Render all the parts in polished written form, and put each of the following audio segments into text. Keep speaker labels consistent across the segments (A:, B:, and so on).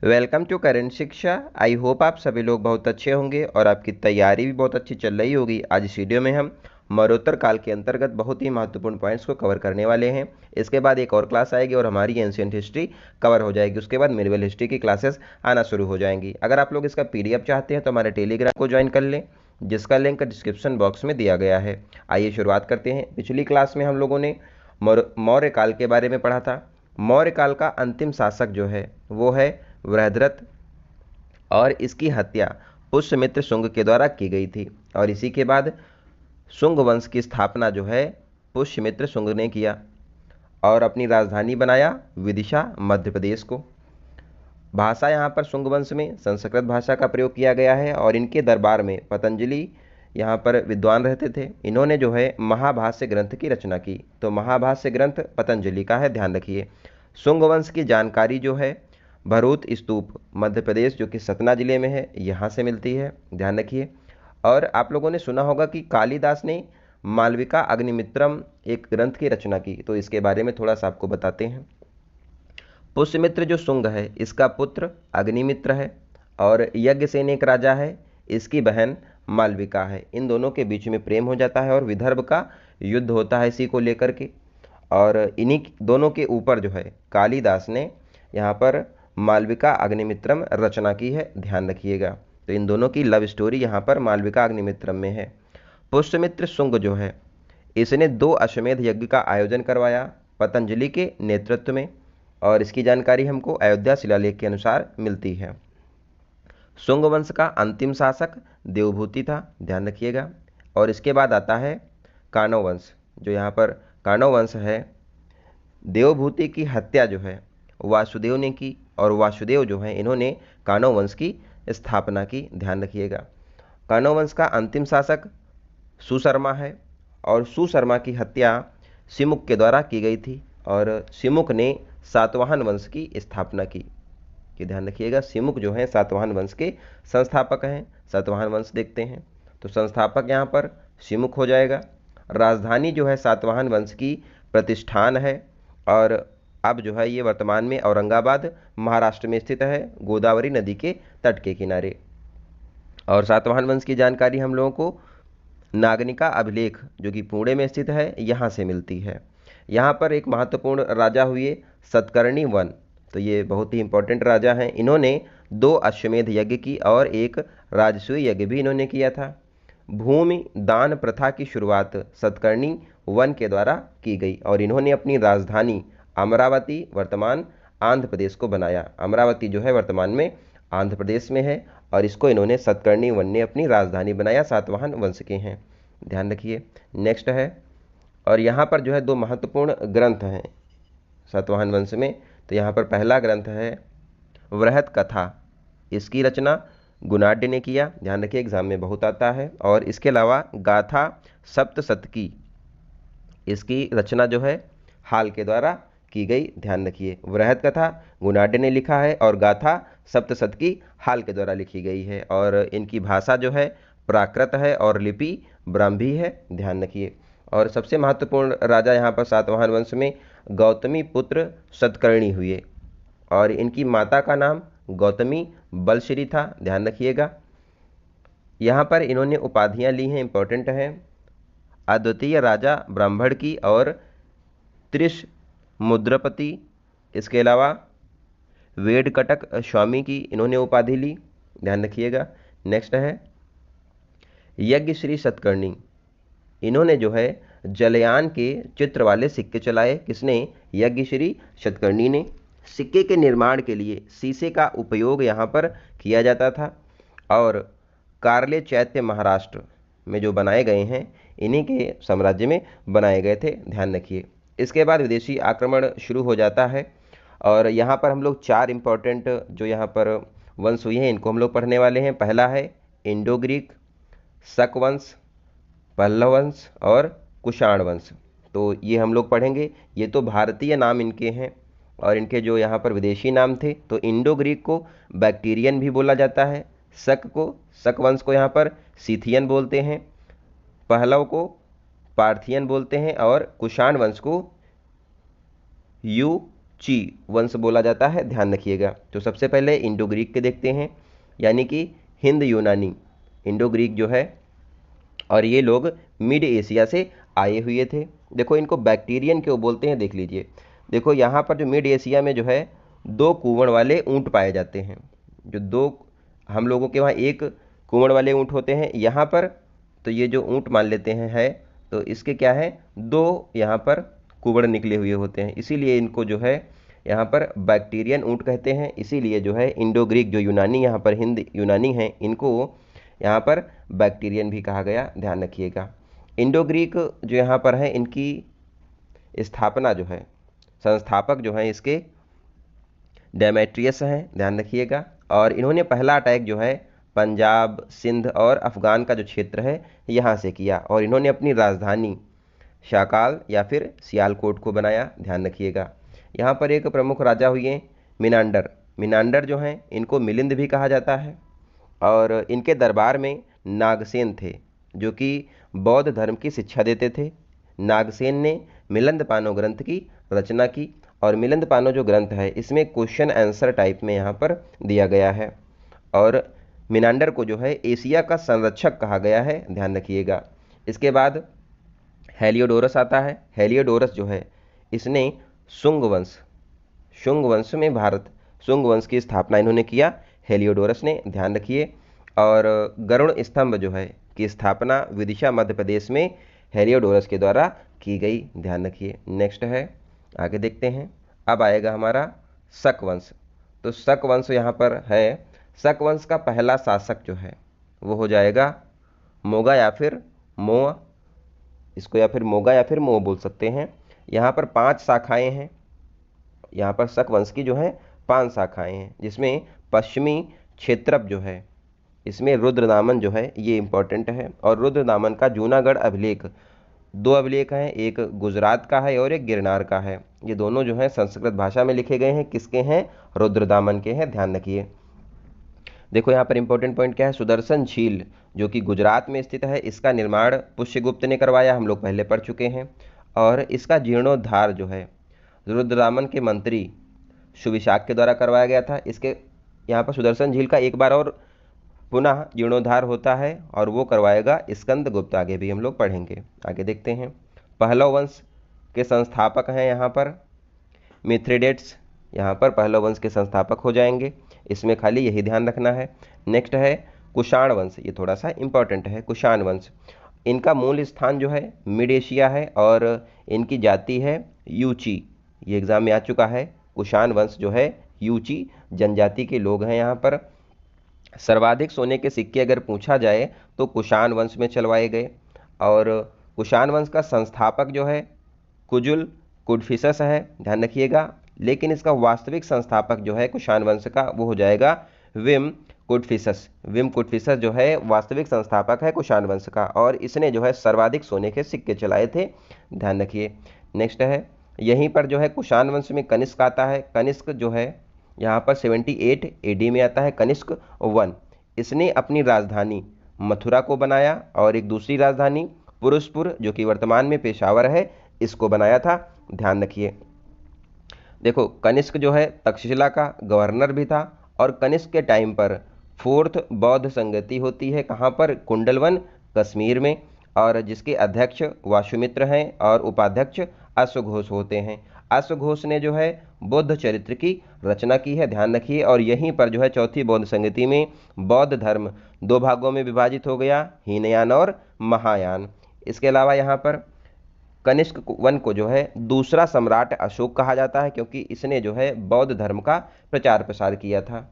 A: Welcome to current शिक्षा। I hope आप सभी लोग बहुत अच्छे होंगे और आपकी तैयारी भी बहुत अच्छी चल रही होगी। आज इस वीडियो में हम मरणोत्तर काल के अंतर्गत बहुत ही महत्वपूर्ण पॉइंट्स को कवर करने वाले हैं। इसके बाद एक और क्लास आएगी और हमारी एंशिएंट हिस्ट्री कवर हो जाएगी। उसके बाद मिडिवल हिस्ट्री की क्लासेस आना शुरू हो जाएंगी। अगर आप लोग इसका PDF चाहते हैं तो हमारे टेलीग्राम को ज्वाइन कर लें, जिसका लिंक डिस्क्रिप्शन बॉक्स में दिया गया है। आइए शुरुआत करते हैं। पिछली क्लास में हम लोगों ने मौर्य काल के बारे में पढ़ा था। मौर्य काल का अंतिम शासक जो है वो है वृहद्रथ, और इसकी हत्या पुष्यमित्र शुंग के द्वारा की गई थी। और इसी के बाद शुंग वंश की स्थापना जो है पुष्यमित्र शुंग ने किया और अपनी राजधानी बनाया विदिशा, मध्य प्रदेश को। भाषा यहाँ पर शुंग वंश में संस्कृत भाषा का प्रयोग किया गया है और इनके दरबार में पतंजलि यहाँ पर विद्वान रहते थे। इन्होंने जो है महाभाष्य ग्रंथ की रचना की। तो महाभाष्य ग्रंथ पतंजलि का है, ध्यान रखिए। शुंग वंश की जानकारी जो है भरूच स्तूप, मध्य प्रदेश, जो कि सतना जिले में है, यहाँ से मिलती है, ध्यान रखिए। और आप लोगों ने सुना होगा कि कालिदास ने मालविका अग्निमित्रम एक ग्रंथ की रचना की। तो इसके बारे में थोड़ा सा आपको बताते हैं। पुष्यमित्र जो शुंग है इसका पुत्र अग्निमित्र है और यज्ञसेन एक राजा है, इसकी बहन मालविका है। इन दोनों के बीच में प्रेम हो जाता है और विदर्भ का युद्ध होता है इसी को लेकर के। और इन्हीं दोनों के ऊपर जो है कालिदास ने यहाँ पर मालविका अग्निमित्रम रचना की है, ध्यान रखिएगा। तो इन दोनों की लव स्टोरी यहाँ पर मालविका अग्निमित्रम में है। पुष्यमित्र शुंग जो है इसने 2 अश्वमेध यज्ञ का आयोजन करवाया पतंजलि के नेतृत्व में, और इसकी जानकारी हमको अयोध्या शिलालेख के अनुसार मिलती है। शुंग वंश का अंतिम शासक देवभूति था, ध्यान रखिएगा। और इसके बाद आता है कानव वंश। जो यहाँ पर कानव वंश है, देवभूति की हत्या जो है वासुदेव ने की और वासुदेव जो है इन्होंने कानव वंश की स्थापना की, ध्यान रखिएगा। कानव वंश का अंतिम शासक सुशर्मा है और सुशर्मा की हत्या सिमुक के द्वारा की गई थी और सिमुक ने सातवाहन वंश की स्थापना की, कि ध्यान रखिएगा। सिमुक जो है सातवाहन वंश के संस्थापक हैं। सातवाहन वंश देखते हैं तो संस्थापक यहाँ पर सिमुक हो जाएगा। राजधानी जो है सातवाहन वंश की प्रतिष्ठान है और अब जो है ये वर्तमान में औरंगाबाद महाराष्ट्र में स्थित है, गोदावरी नदी के तट के किनारे। और सातवाहन वंश की जानकारी हम लोगों को नागनिका अभिलेख जो कि पुणे में स्थित है यहाँ से मिलती है। यहाँ पर एक महत्वपूर्ण राजा हुए सतकर्णी वन। तो ये बहुत ही इंपॉर्टेंट राजा हैं। इन्होंने 2 अश्वमेध यज्ञ की और एक राजसूय यज्ञ भी इन्होंने किया था। भूमि दान प्रथा की शुरुआत सतकर्णी वन के द्वारा की गई और इन्होंने अपनी राजधानी अमरावती, वर्तमान आंध्र प्रदेश को बनाया। अमरावती जो है वर्तमान में आंध्र प्रदेश में है और इसको इन्होंने सतकर्णी वन ने अपनी राजधानी बनाया। सातवाहन वंश के हैं, ध्यान रखिए। नेक्स्ट है, और यहाँ पर जो है 2 महत्वपूर्ण ग्रंथ हैं सातवाहन वंश में। तो यहाँ पर पहला ग्रंथ है वृहत कथा। इसकी रचना गुणाढ्य ने किया, ध्यान रखिए, एग्जाम में बहुत आता है। और इसके अलावा गाथा सप्तशतकी, इसकी रचना जो है हाल के द्वारा की गई, ध्यान रखिए। वृहत कथा गुणाढ्य ने लिखा है और गाथा सप्तशतकी हाल के द्वारा लिखी गई है। और इनकी भाषा जो है प्राकृत है और लिपि ब्राह्मी है, ध्यान रखिए। और सबसे महत्वपूर्ण राजा यहाँ पर सातवाहन वंश में गौतमी पुत्र सतकर्णी हुए और इनकी माता का नाम गौतमी बलश्री था, ध्यान रखिएगा। यहाँ पर इन्होंने उपाधियाँ ली हैं, इंपॉर्टेंट हैं। अद्वितीय राजा ब्राह्मण की और त्रिश मुद्रपति, इसके अलावा वेदकटक स्वामी की इन्होंने उपाधि ली, ध्यान रखिएगा। नेक्स्ट है यज्ञ श्री सतकर्णी। इन्होंने जो है जलयान के चित्र वाले सिक्के चलाए। किसने? यज्ञ श्री सतकर्णी ने। सिक्के के निर्माण के लिए शीशे का उपयोग यहाँ पर किया जाता था और कार्ले चैत्य महाराष्ट्र में जो बनाए गए हैं इन्हीं के साम्राज्य में बनाए गए थे, ध्यान रखिए। इसके बाद विदेशी आक्रमण शुरू हो जाता है और यहाँ पर हम लोग 4 इंपॉर्टेंट जो यहाँ पर वंश हुए हैं इनको हम लोग पढ़ने वाले हैं। पहला है इंडो ग्रीक, शक वंश, पल्लव वंश और कुषाण वंश। तो ये हम लोग पढ़ेंगे। ये तो भारतीय नाम इनके हैं और इनके जो यहाँ पर विदेशी नाम थे। तो इंडो ग्रीक को बैक्टीरियन भी बोला जाता है, शक वंश को यहाँ पर सीथियन बोलते हैं, पहलव को पार्थियन बोलते हैं और कुषाण वंश को ची वंश बोला जाता है, ध्यान रखिएगा। तो सबसे पहले इंडो ग्रीक के देखते हैं, यानी कि हिंद यूनानी, इंडो ग्रीक जो है, और ये लोग मिड एशिया से आए हुए थे। देखो इनको बैक्टीरियन क्यों बोलते हैं, देख लीजिए। देखो यहाँ पर जो मिड एशिया में जो है 2 कुवड़ वाले ऊँट पाए जाते हैं। जो 2, हम लोगों के वहाँ 1 कुवड़ वाले ऊँट होते हैं, यहाँ पर तो ये जो ऊँट मान लेते हैं है, तो इसके क्या है 2 यहाँ पर कुवड़ निकले हुए होते हैं, इसीलिए इनको जो है यहाँ पर बैक्टीरियन ऊँट कहते हैं। इसीलिए जो है इंडो ग्रीक जो यूनानी यहाँ पर हिंद यूनानी हैं, इनको यहाँ पर बैक्टीरियन भी कहा गया, ध्यान रखिएगा। इंडो ग्रीक जो यहाँ पर है, इनकी स्थापना जो है, संस्थापक जो है इसके डेमेट्रियस हैं, ध्यान रखिएगा। और इन्होंने पहला अटैक जो है पंजाब, सिंध और अफगान का जो क्षेत्र है यहाँ से किया, और इन्होंने अपनी राजधानी शाकाल या फिर सियालकोट को बनाया, ध्यान रखिएगा। यहाँ पर एक प्रमुख राजा हुए मिनांडर। मिनांडर जो हैं इनको मिलिंद भी कहा जाता है, और इनके दरबार में नागसेन थे जो कि बौद्ध धर्म की शिक्षा देते थे। नागसेन ने मिलिंद पानो ग्रंथ की रचना की, और मिलिंद पानो जो ग्रंथ है इसमें क्वेश्चन आंसर टाइप में यहाँ पर दिया गया है, और मिनांडर को जो है एशिया का संरक्षक कहा गया है, ध्यान रखिएगा। इसके बाद हेलियोडोरस आता है। हेलियोडोरस जो है इसने शुंग वंश में शुंग वंश की स्थापना इन्होंने किया, हेलियोडोरस ने, ध्यान रखिए। और गरुड़ स्तंभ जो है की स्थापना विदिशा मध्य प्रदेश में हेलियोडोरस के द्वारा की गई, ध्यान रखिए। नेक्स्ट है, आगे देखते हैं। अब आएगा हमारा शक वंश। तो शक वंश यहाँ पर है। शक वंश का पहला शासक जो है वो हो जाएगा मोगा या फिर मोआ, इसको या फिर मोगा या फिर मोह बोल सकते हैं। यहाँ पर 5 शाखाएं हैं। यहाँ पर शक वंश की जो है 5 शाखाएं हैं, जिसमें पश्चिमी क्षेत्रप जो है इसमें रुद्रदामन जो है ये इंपॉर्टेंट है। और रुद्रदामन का जूनागढ़ अभिलेख, 2 अभिलेख हैं, एक गुजरात का है और एक गिरनार का है। ये दोनों जो है संस्कृत भाषा में लिखे गए हैं, किसके हैं, रुद्रदामन के हैं, ध्यान रखिए। देखो यहाँ पर इंपॉर्टेंट पॉइंट क्या है, सुदर्शन झील जो कि गुजरात में स्थित है, इसका निर्माण पुष्यगुप्त ने करवाया, हम लोग पहले पढ़ चुके हैं। और इसका जीर्णोद्धार जो है रुद्रदामन के मंत्री सुविशाख के द्वारा करवाया गया था। इसके यहाँ पर सुदर्शन झील का एक बार और पुनः जीर्णोद्धार होता है, और वो करवाएगा स्कंदगुप्त, आगे भी हम लोग पढ़ेंगे। आगे देखते हैं। पहलव वंश के संस्थापक हैं यहाँ पर मिथ्रेडेट्स, यहाँ पर पहलव वंश के संस्थापक हो जाएंगे, इसमें खाली यही ध्यान रखना है। नेक्स्ट है कुषाण वंश, ये थोड़ा सा इंपॉर्टेंट है। कुषाण वंश, इनका मूल स्थान जो है मिड एशिया है, और इनकी जाति है यूची, ये एग्जाम में आ चुका है। कुषाण वंश जो है यूची जनजाति के लोग हैं। यहाँ पर सर्वाधिक सोने के सिक्के अगर पूछा जाए तो कुषाण वंश में चलवाए गए, और कुषाण वंश का संस्थापक जो है कुजुल कुडफिसस है, ध्यान रखिएगा। लेकिन इसका वास्तविक संस्थापक जो है कुषाण वंश का वो हो जाएगा विम कुडफिसस। विम कुडफिसस जो है वास्तविक संस्थापक है कुषाण वंश का, और इसने जो है सर्वाधिक सोने के सिक्के चलाए थे, ध्यान रखिए। नेक्स्ट है, यहीं पर जो है कुषाण वंश में कनिष्क आता है। कनिष्क जो है यहाँ पर 78 AD में आता है, कनिष्क 1। इसने अपनी राजधानी मथुरा को बनाया, और एक दूसरी राजधानी पुरुषपुर जो कि वर्तमान में पेशावर है, इसको बनाया था, ध्यान रखिए। देखो कनिष्क जो है तक्षशिला का गवर्नर भी था, और कनिष्क के टाइम पर 4th बौद्ध संगति होती है, कहाँ पर, कुंडलवन कश्मीर में, और जिसके अध्यक्ष वासुमित्र हैं और उपाध्यक्ष अश्वघोष होते हैं। अश्वघोष ने जो है बौद्ध चरित्र की रचना की है, ध्यान रखिए। और यहीं पर जो है 4थी बौद्ध संगति में बौद्ध धर्म 2 भागों में विभाजित हो गया, हीनयान और महायान। इसके अलावा यहाँ पर कनिष्क 1 को जो है दूसरा सम्राट अशोक कहा जाता है, क्योंकि इसने जो है बौद्ध धर्म का प्रचार प्रसार किया था।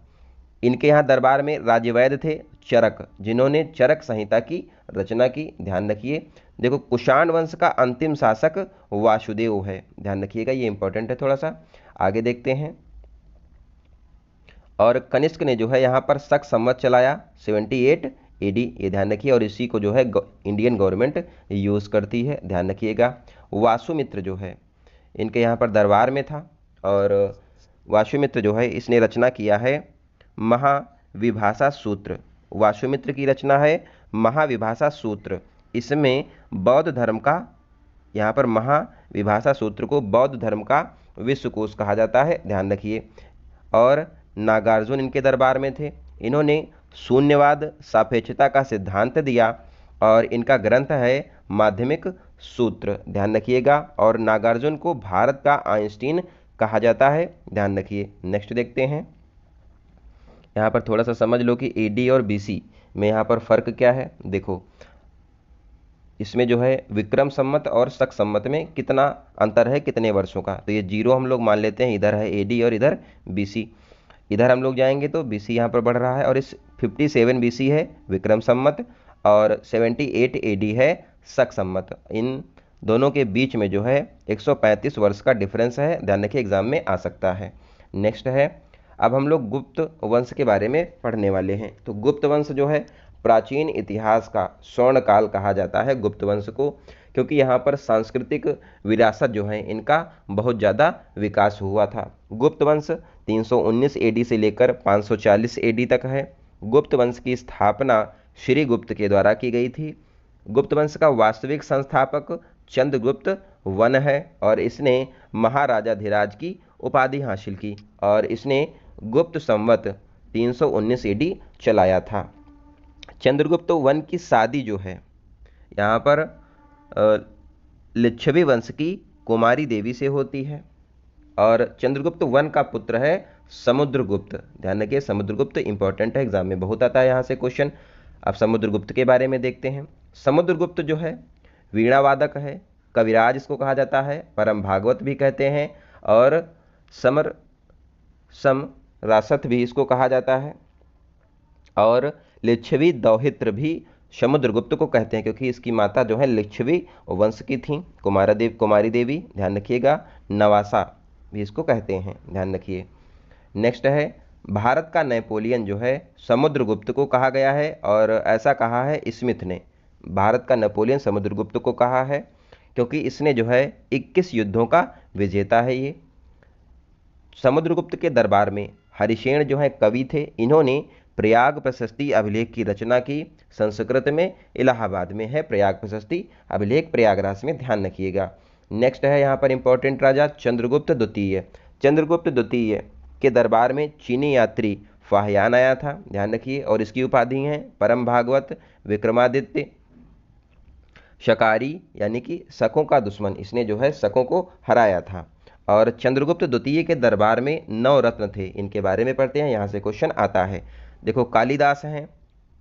A: इनके यहाँ दरबार में राज्यवैद्य थे चरक, जिन्होंने चरक संहिता की रचना की, ध्यान रखिए। देखो कुषाण वंश का अंतिम शासक वासुदेव है, ध्यान रखिएगा, ये इंपॉर्टेंट है थोड़ा सा। आगे देखते हैं। और कनिष्क ने जो है यहाँ पर शक संवत चलाया 78 AD, ये ध्यान रखिए, और इसी को जो है इंडियन गवर्नमेंट यूज़ करती है, ध्यान रखिएगा। वासुमित्र जो है इनके यहाँ पर दरबार में था, और वासुमित्र जो है इसने रचना किया है महाविभाषा सूत्र। वासुमित्र की रचना है महाविभाषा सूत्र। इसमें बौद्ध धर्म का, यहाँ पर महाविभाषा सूत्र को बौद्ध धर्म का विश्वकोश कहा जाता है, ध्यान रखिए। और नागार्जुन इनके दरबार में थे। इन्होंने शून्यवाद सापेक्षता का सिद्धांत दिया और इनका ग्रंथ है माध्यमिक सूत्र, ध्यान रखिएगा। और नागार्जुन को भारत का आइंस्टीन कहा जाता है, ध्यान रखिए। नेक्स्ट देखते हैं। यहाँ पर थोड़ा सा समझ लो कि एडी और बीसी में यहाँ पर फर्क क्या है। देखो इसमें जो है विक्रम संवत और शक संवत में कितना अंतर है, कितने वर्षों का, तो ये 0 हम लोग मान लेते हैं। इधर है एडी और इधर बीसी। इधर हम लोग जाएंगे तो बीसी यहाँ पर बढ़ रहा है और इस 57 बीसी है विक्रम संवत और 78 एडी है शक संवत। इन दोनों के बीच में जो है 135 वर्ष का डिफरेंस है, ध्यान रखिए, एग्जाम में आ सकता है। नेक्स्ट है, अब हम लोग गुप्त वंश के बारे में पढ़ने वाले हैं। तो गुप्त वंश जो है प्राचीन इतिहास का स्वर्ण काल कहा जाता है गुप्त वंश को, क्योंकि यहाँ पर सांस्कृतिक विरासत जो है इनका बहुत ज़्यादा विकास हुआ था। गुप्त वंश 319 एडी से लेकर 540 एडी तक है। गुप्त वंश की स्थापना श्री गुप्त के द्वारा की गई थी। गुप्त वंश का वास्तविक संस्थापक चंद्रगुप्त वन है और इसने महाराजाधिराज की उपाधि हासिल की और इसने गुप्त संवत 319 एडी चलाया था। चंद्रगुप्त वन की शादी जो है यहाँ पर लिच्छवी वंश की कुमारी देवी से होती है और चंद्रगुप्त वन का पुत्र है समुद्रगुप्त, ध्यान रखिए। समुद्रगुप्त इंपॉर्टेंट है, एग्जाम में बहुत आता है यहाँ से क्वेश्चन। अब समुद्रगुप्त के बारे में देखते हैं। समुद्रगुप्त जो है वीणावादक है, कविराज इसको कहा जाता है, परम भागवत भी कहते हैं और समर रासत भी इसको कहा जाता है और लिच्छवी दौहित्र भी समुद्रगुप्त को कहते हैं, क्योंकि इसकी माता जो है लिच्छवी वंश की थी, कुमारी देवी, ध्यान रखिएगा। नवासा भी इसको कहते हैं, ध्यान रखिए। नेक्स्ट है, भारत का नेपोलियन जो है समुद्रगुप्त को कहा गया है और ऐसा कहा है स्मिथ ने। भारत का नेपोलियन समुद्रगुप्त को कहा है क्योंकि इसने जो है 21 युद्धों का विजेता है ये। समुद्रगुप्त के दरबार में हरिशेन जो है कवि थे, इन्होंने प्रयाग प्रशस्ति अभिलेख की रचना की। संस्कृत में इलाहाबाद में है प्रयाग प्रशस्ति अभिलेख, प्रयागराज में, ध्यान रखिएगा। नेक्स्ट है यहाँ पर इंपॉर्टेंट राजा चंद्रगुप्त द्वितीय। चंद्रगुप्त द्वितीय के दरबार में चीनी यात्री फाहियान आया था, ध्यान रखिए, और इसकी उपाधि हैं परम भागवत, विक्रमादित्य, शकारी यानी कि शकों का दुश्मन, इसने जो है शकों को हराया था। और चंद्रगुप्त द्वितीय के दरबार में 9 रत्न थे, इनके बारे में पढ़ते हैं, यहाँ से क्वेश्चन आता है। देखो कालिदास हैं,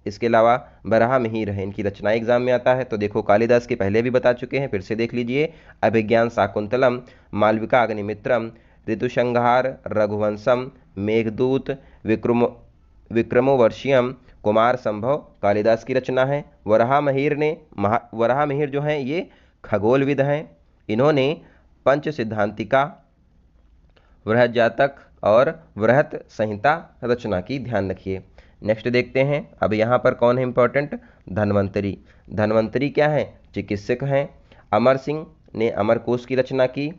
A: इसके अलावा बराहमिहिर है, इनकी रचना एग्जाम में आता है। तो देखो कालिदास के पहले भी बता चुके हैं, फिर से देख लीजिए। अभिज्ञान शाकुंतलम, मालविका अग्निमित्रम, ऋतुसंहार, रघुवंशम, मेघदूत, विक्रमोर्वशीयम, कुमार संभव कालिदास की रचना है। वराहमिहिर जो हैं ये खगोलविद हैं, इन्होंने पंच सिद्धांतिका, वृहत जातक और वृहत संहिता रचना की, ध्यान रखिए। नेक्स्ट देखते हैं। अब यहाँ पर कौन है इंपॉर्टेंट, धन्वंतरी। धन्वंतरी क्या है, चिकित्सक हैं। अमर सिंह ने अमरकोश की रचना की।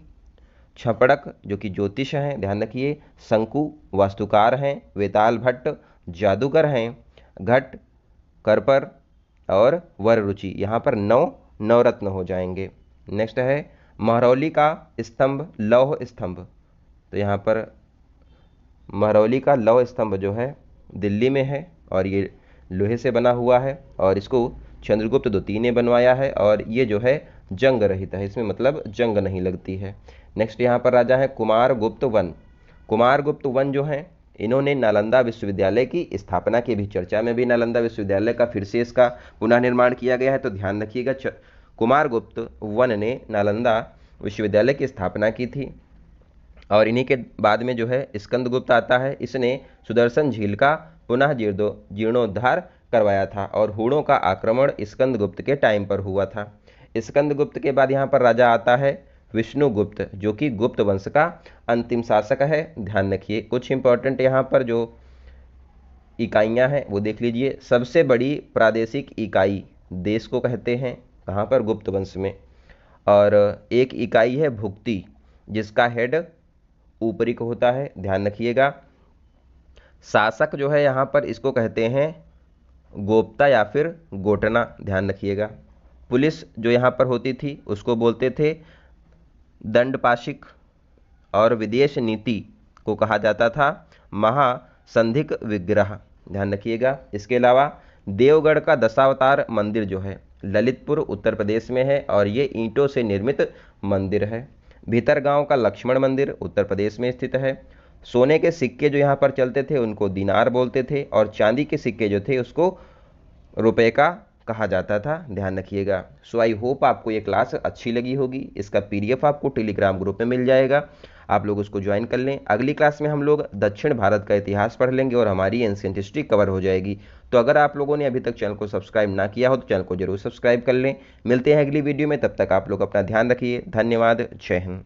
A: छपड़क जो कि ज्योतिष हैं, ध्यान रखिए। शंकु वास्तुकार हैं। वेताल भट्ट जादूगर हैं। घट करपर और वररुचि, यहाँ पर 9 नवरत्न हो जाएंगे। नेक्स्ट है महरौली का स्तंभ, लौह स्तंभ। तो यहाँ पर महरौली का लौह स्तंभ जो है दिल्ली में है और ये लोहे से बना हुआ है और इसको चंद्रगुप्त द्वितीय ने बनवाया है और ये जो है जंग रहित है, इसमें मतलब जंग नहीं लगती है। नेक्स्ट यहाँ पर राजा है कुमार गुप्त वन। कुमार गुप्त वन जो है इन्होंने नालंदा विश्वविद्यालय की स्थापना की, भी चर्चा में भी नालंदा विश्वविद्यालय का फिर से इसका पुनः निर्माण किया गया है, तो ध्यान रखिएगा। कुमार गुप्त वन ने नालंदा विश्वविद्यालय की स्थापना की थी। और इन्हीं के बाद में जो है स्कंदगुप्त आता है, इसने सुदर्शन झील का पुनः जीर्णोद्धार करवाया था और हूणों का आक्रमण स्कंदगुप्त के टाइम पर हुआ था। स्कंदगुप्त के बाद यहाँ पर राजा आता है विष्णुगुप्त, जो कि गुप्त वंश का अंतिम शासक है, ध्यान रखिए। कुछ इंपॉर्टेंट यहाँ पर जो इकाइयाँ हैं वो देख लीजिए। सबसे बड़ी प्रादेशिक इकाई देश को कहते हैं, कहाँ पर, गुप्त वंश में। और एक इकाई है भुक्ति, जिसका हेड ऊपरी को होता है, ध्यान रखिएगा। शासक जो है यहाँ पर इसको कहते हैं गोप्ता या फिर गोटना, ध्यान रखिएगा। पुलिस जो यहाँ पर होती थी उसको बोलते थे दंडपाशिक और विदेश नीति को कहा जाता था महासंधिक विग्रह, ध्यान रखिएगा। इसके अलावा देवगढ़ का दशावतार मंदिर जो है ललितपुर उत्तर प्रदेश में है और ये ईंटों से निर्मित मंदिर है। भीतरगांव का लक्ष्मण मंदिर उत्तर प्रदेश में स्थित है। सोने के सिक्के जो यहाँ पर चलते थे उनको दिनार बोलते थे और चांदी के सिक्के जो थे उसको रुपए का कहा जाता था, ध्यान रखिएगा। सो आई होप आपको ये क्लास अच्छी लगी होगी। इसका पीडीएफ आपको टेलीग्राम ग्रुप में मिल जाएगा, आप लोग उसको ज्वाइन कर लें। अगली क्लास में हम लोग दक्षिण भारत का इतिहास पढ़ लेंगे और हमारी एंशिएंट हिस्ट्री कवर हो जाएगी। तो अगर आप लोगों ने अभी तक चैनल को सब्सक्राइब ना किया हो तो चैनल को जरूर सब्सक्राइब कर लें। मिलते हैं अगली वीडियो में, तब तक आप लोग अपना ध्यान रखिए। धन्यवाद। जय हिंद।